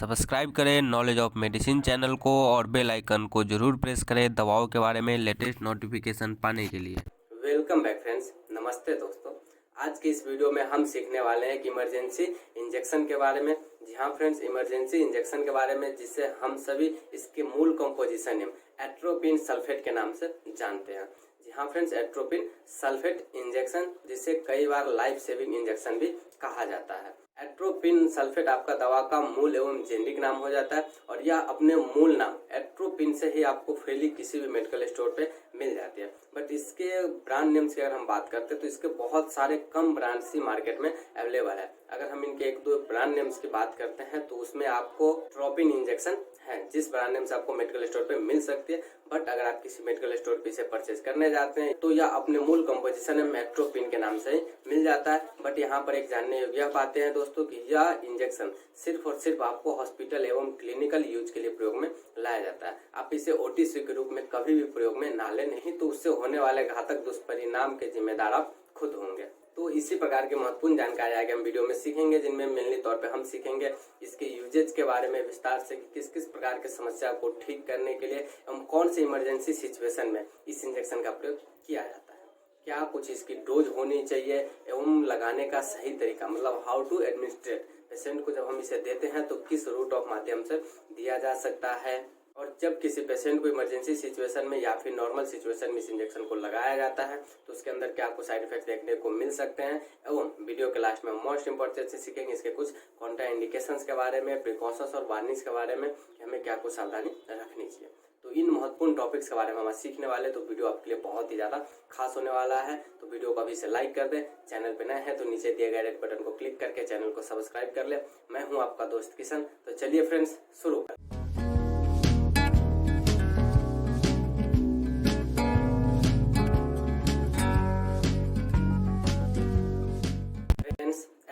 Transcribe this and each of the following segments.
Subscribe करें knowledge of medicine channel को और बेल आइकन को जरूर प्रेस करें दवाओं के बारे में लेटेस्ट नोटिफिकेशन पाने के लिए। वेलकम बैक फ्रेंड्स, नमस्ते दोस्तों। आज की इस वीडियो में हम सीखने वाले हैं कि इमरजेंसी इंजेक्शन के बारे में। जी हाँ फ्रेंड्स, इमरजेंसी इंजेक्शन के बारे में जिसे हम सभी इसके मूल कंपोजिशन नेम एट्रोपिन सल्फेट के नाम से जानते हैं। जी हाँ फ्रेंड्स, एट्रोपिन सल्फेट इंजेक्शन जिसे कई बार लाइफ सेविंग इंजेक्शन भी कहा जाता है। एट्रोपिन सल्फेट आपका दवा का मूल एवं जेनरिक नाम हो जाता है और यह अपने मूल नाम एट्रोपिन से ही आपको फ्रीली किसी भी मेडिकल स्टोर पे मिल जाती है। बट इसके ब्रांड नेम्स की अगर हम बात करते हैं तो इसके बहुत सारे कम ब्रांड्स ही मार्केट में अवेलेबल है। अगर हम इनके एक दो ब्रांड नेम्स की बात करते हैं तो उसमें आपको ट्रोपिन इंजेक्शन है जिस ब्रांड नेम से आपको मेडिकल स्टोर पे मिल सकती है। बट अगर आप किसी मेडिकल स्टोर पे इसे परचेज करने जाते हैं तो यह अपने मूल कंपोजिशन में एट्रोपिन के नाम से ही मिल जाता है। बट यहाँ पर एक जानने योग्य बातें हैं दोस्तों कि यह इंजेक्शन सिर्फ और सिर्फ आपको हॉस्पिटल एवं क्लिनिकल यूज के लिए प्रयोग में लाया जाता है। आप इसे ओटीसी के रूप में कभी भी प्रयोग में ना लें, नहीं तो उससे होने वाले घातक दुष्परिणाम के जिम्मेदार आप खुद होंगे। तो इसी प्रकार की महत्वपूर्ण जानकारी आगे हम वीडियो में सीखेंगे, जिनमें मेनली तौर पे हम सीखेंगे इसके यूजेज के बारे में विस्तार से कि किस किस प्रकार के समस्या को ठीक करने के लिए एवं कौन सी इमरजेंसी सिचुएशन में इस इंजेक्शन का प्रयोग किया जाता है, क्या कुछ इसकी डोज होनी चाहिए एवं लगाने का सही तरीका, मतलब हाउ टू एडमिनिस्ट्रेट पेशेंट को जब हम इसे देते हैं तो किस रूट ऑफ माध्यम से दिया जा सकता है, और जब किसी पेशेंट को इमरजेंसी सिचुएशन में या फिर नॉर्मल सिचुएशन में इस इंजेक्शन को लगाया जाता है तो उसके अंदर क्या कुछ साइड इफेक्ट देखने को मिल सकते हैं। एवं वीडियो के लास्ट में मोस्ट इंपॉर्टेंट से सीखेंगे इसके कुछ कॉन्ट्रा इंडिकेशंस के बारे में, प्रिकॉशंस और वार्निंग्स के बारे में कि हमें क्या कुछ सावधानी रखनी चाहिए। तो इन महत्वपूर्ण टॉपिक्स के बारे में हम सीखने वाले, तो वीडियो आपके लिए बहुत ही ज़्यादा खास होने वाला है। तो वीडियो को अभी से लाइक कर दें, चैनल पे नए हैं तो नीचे दिए गए रेड बटन को क्लिक करके चैनल को सब्सक्राइब कर ले। मैं हूँ आपका दोस्त किशन। तो चलिए फ्रेंड्स शुरू करें।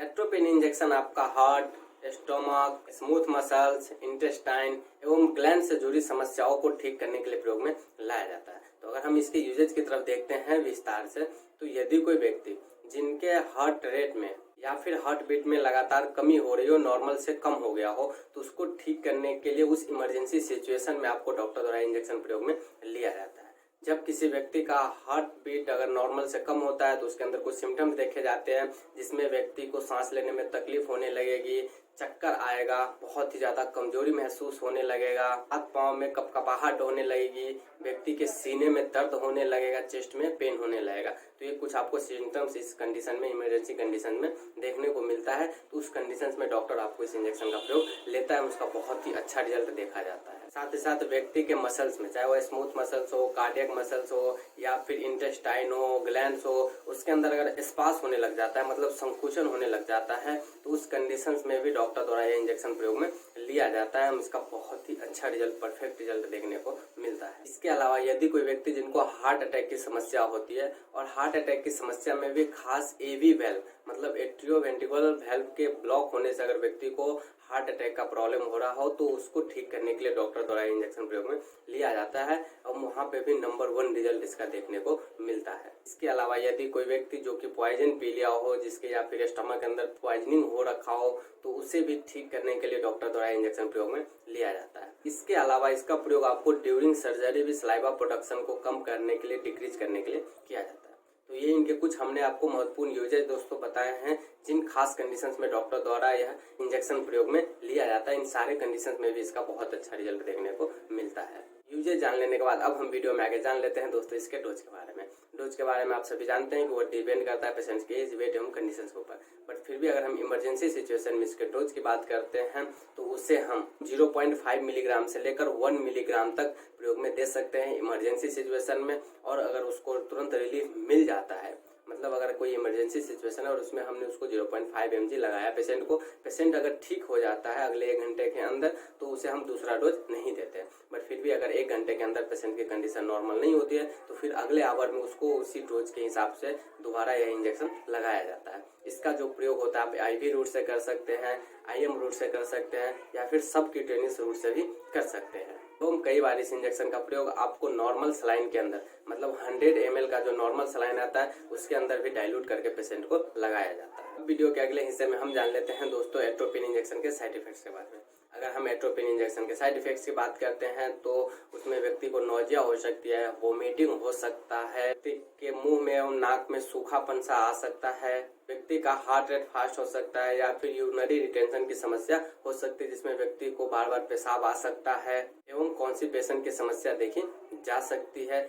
एट्रोपिन इंजेक्शन आपका heart, stomach, smooth muscles, intestine एवं ग्लैंड से जुड़ी समस्याओं को ठीक करने के लिए प्रयोग में लाया जाता है। तो अगर हम इसके यूजेज की तरफ देखते हैं विस्तार से, तो यदि कोई व्यक्ति जिनके हार्ट रेट में या फिर हार्ट बीट में लगातार कमी हो रही हो, नॉर्मल से कम हो गया हो, तो उसको ठीक करने के लिए उस इमरजेंसी सिचुएशन में आपको डॉक्टर द्वारा इंजेक्शन प्रयोग में लिया जाता है। जब किसी व्यक्ति का हार्ट बीट अगर नॉर्मल से कम होता है तो उसके अंदर कुछ सिम्टम्स देखे जाते हैं, जिसमें व्यक्ति को सांस लेने में तकलीफ होने लगेगी, चक्कर आएगा, बहुत ही ज्यादा कमजोरी महसूस होने लगेगा, हाथ पांव में कपकपाहट होने लगेगी, व्यक्ति के सीने में दर्द होने लगेगा, चेस्ट में पेन होने लगेगा। तो ये कुछ आपको सिम्टम्स इस कंडीशन में, इमरजेंसी कंडीशन में देखने को मिलता है। तो उस कंडीशन में डॉक्टर आपको इस इंजेक्शन का प्रयोग लेता है, उसका बहुत ही अच्छा रिजल्ट देखा जाता है। साथ ही साथ व्यक्ति के मसल्स में, चाहे वो स्मूथ मसल्स हो, कार्डियक मसल्स हो या फिर इंटेस्टाइन हो, ग्लैंड्स हो, उसके अंदर अगर स्पास होने लग जाता है, मतलब संकुचन होने लग जाता है, तो उस कंडीशंस में भी डॉक्टर द्वारा यह इंजेक्शन प्रयोग में लिया जाता है। इसका बहुत ही अच्छा रिजल्ट, परफेक्ट रिजल्ट देखने को मिलता है। इसके अलावा यदि कोई व्यक्ति जिनको हार्ट अटैक की समस्या होती है और हार्ट अटैक की समस्या में भी खास एवी वेल्व, मतलब एट्रियोवेंट्रिकुलर वेल्व के ब्लॉक होने से अगर व्यक्ति को हार्ट अटैक का प्रॉब्लम हो रहा हो तो उसको ठीक करने के लिए डॉक्टर द्वारा इंजेक्शन प्रयोग में लिया जाता है और वहाँ पे भी नंबर 1 रिजल्ट इसका देखने को मिलता है। इसके अलावा यदि कोई व्यक्ति जो कि पॉइजन पी लिया हो, जिसके या फिर स्टमक के अंदर पॉइजनिंग हो रखा हो, तो उसे भी ठीक करने के लिए डॉक्टर द्वारा इंजेक्शन प्रयोग में लिया जाता है। इसके अलावा इसका प्रयोग आपको ड्यूरिंग सर्जरी भी सलाइवा प्रोडक्शन को कम करने के लिए, डिक्रीज करने के लिए किया जाता है। तो ये इनके कुछ हमने आपको महत्वपूर्ण यूजेज दोस्तों बताए हैं, जिन खास कंडीशंस में डॉक्टर द्वारा यह इंजेक्शन प्रयोग में लिया जाता है। इन सारे कंडीशंस में भी इसका बहुत अच्छा रिजल्ट देखने को मिलता है। यूजेज जान लेने के बाद अब हम वीडियो में आगे जान लेते हैं दोस्तों इसके डोज के बारे में। डोज के बारे में आप सभी जानते हैं कि वो डिपेंड करता है पेशेंट के एज, वेट एवं कंडीशन के ऊपर। बट फिर भी अगर हम इमरजेंसी सिचुएशन में इसके डोज की बात करते हैं तो उसे हम 0.5 मिलीग्राम से लेकर 1 मिलीग्राम तक प्रयोग में दे सकते हैं इमरजेंसी सिचुएशन में। और अगर उसको तुरंत रिलीफ मिल जाता है, मतलब अगर कोई इमरजेंसी सिचुएशन है और उसमें हमने उसको 0.5 mg लगाया पेशेंट को, पेशेंट अगर ठीक हो जाता है अगले 1 घंटे के अंदर, तो उसे हम दूसरा डोज नहीं देते। बट फिर भी अगर 1 घंटे के अंदर पेशेंट की कंडीशन नॉर्मल नहीं होती है तो फिर अगले आवर में उसको उसी डोज के हिसाब से दोबारा यह इंजेक्शन लगाया जाता है। इसका जो प्रयोग होता है आप आईवी रूट से कर सकते हैं, आईएम रूट से कर सकते हैं या फिर सब क्यूटेनियस रूट से भी कर सकते हैं। तो कई बार इस इंजेक्शन का प्रयोग आपको नॉर्मल सलाइन के अंदर, मतलब 100 ml का जो नॉर्मल सलाइन आता है उसके अंदर भी डाइल्यूट करके पेशेंट को लगाया जाता है। वीडियो के अगले हिस्से में हम जान लेते हैं दोस्तों एट्रोपिन इंजेक्शन के साइड इफेक्ट्स के बारे में। अगर हम एट्रोपिन इंजेक्शन के साइड इफेक्ट्स की बात करते हैं तो उसमें व्यक्ति को नौजिया हो सकती है, वोमिटिंग हो सकता है, व्यक्ति के मुंह में और नाक में सूखापन सा आ सकता है, व्यक्ति का हार्ट रेट फास्ट हो सकता है या फिर यूरिनरी रिटेंशन की समस्या हो सकती है जिसमें व्यक्ति को बार बार पेशाब आ सकता है एवं कॉन्स्टिपेशन की समस्या देखी जा सकती है।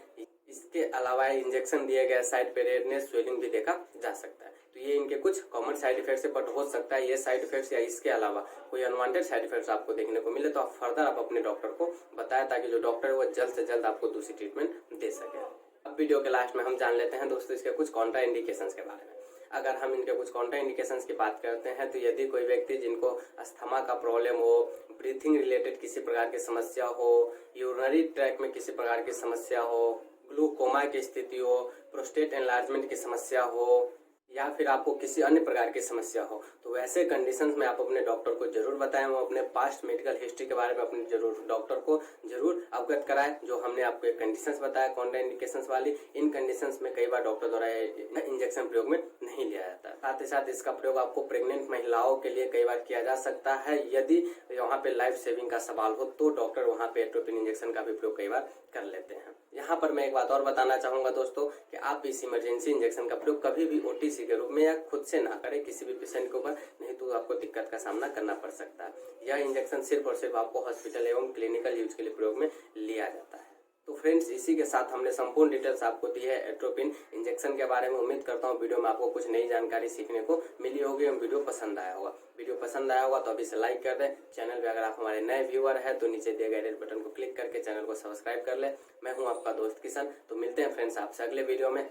इसके अलावा इंजेक्शन दिए गए साइड पे रेडनेस, स्वेलिंग भी देखा जा सकता है। तो ये इनके कुछ कॉमन साइड इफेक्ट्स है, बट हो सकता है ये साइड इफेक्ट्स या इसके अलावा कोई अनवांटेड साइड इफेक्ट्स आपको देखने को मिले तो आप फर्दर आप अपने डॉक्टर को बताएं ताकि जो डॉक्टर है वो जल्द से जल्द आपको दूसरी ट्रीटमेंट दे सके। अब वीडियो के लास्ट में हम जान लेते हैं दोस्तों इसके कुछ कॉन्ट्रा इंडिकेशंस के बारे में। अगर हम इनके कुछ कॉन्ट्रा इंडिकेशंस की बात करते हैं तो यदि कोई व्यक्ति जिनको अस्थमा का प्रॉब्लम हो, ब्रीथिंग रिलेटेड किसी प्रकार की समस्या हो, यूरिनरी ट्रैक में किसी प्रकार की समस्या हो, ग्लूकोमा की स्थिति हो, प्रोस्टेट एनलार्जमेंट की समस्या हो या फिर आपको किसी अन्य प्रकार की समस्या हो तो वैसे कंडीशंस में आप अपने डॉक्टर को जरूर बताएं। वो अपने पास्ट मेडिकल हिस्ट्री के बारे में अपने जरूर डॉक्टर को जरूर अवगत कराएं। जो हमने आपको एक कंडीशंस बताया कॉन्ट्रा इंडिकेशंस वाली, इन कंडीशंस में कई बार डॉक्टर द्वारा इंजेक्शन प्रयोग में नहीं लिया जाता। साथ ही साथ इसका प्रयोग आपको प्रेग्नेंट महिलाओं के लिए कई बार किया जा सकता है। यदि वहाँ पे लाइफ सेविंग का सवाल हो तो डॉक्टर वहाँ पे एट्रोपिन इंजेक्शन का भी प्रयोग कई बार कर लेते हैं। यहाँ पर मैं एक बात और बताना चाहूंगा दोस्तों कि आप इस इमरजेंसी इंजेक्शन का प्रयोग कभी भी ओटीसी के रूप में या खुद से ना करें किसी भी पेशेंट के ऊपर, नहीं तो आपको दिक्कत का सामना करना पड़ सकता है। यह इंजेक्शन सिर्फ और सिर्फ आपको हॉस्पिटल एवं क्लिनिकल यूज के लिए प्रयोग में लिया जाता है। तो फ्रेंड्स, इसी के साथ हमने संपूर्ण डिटेल्स आपको दी है एट्रोपिन इंजेक्शन के बारे में। उम्मीद करता हूँ वीडियो में आपको कुछ नई जानकारी सीखने को मिली होगी एवं वीडियो पसंद आया होगा। वीडियो पसंद आया होगा तो अभी से लाइक कर दें। चैनल पे अगर आप हमारे नए व्यूअर हैं तो नीचे दिए गए रेड बटन को क्लिक करके चैनल को सब्सक्राइब कर ले। मैं हूँ आपका दोस्त किशन। तो मिलते हैं फ्रेंड्स आपसे अगले वीडियो में।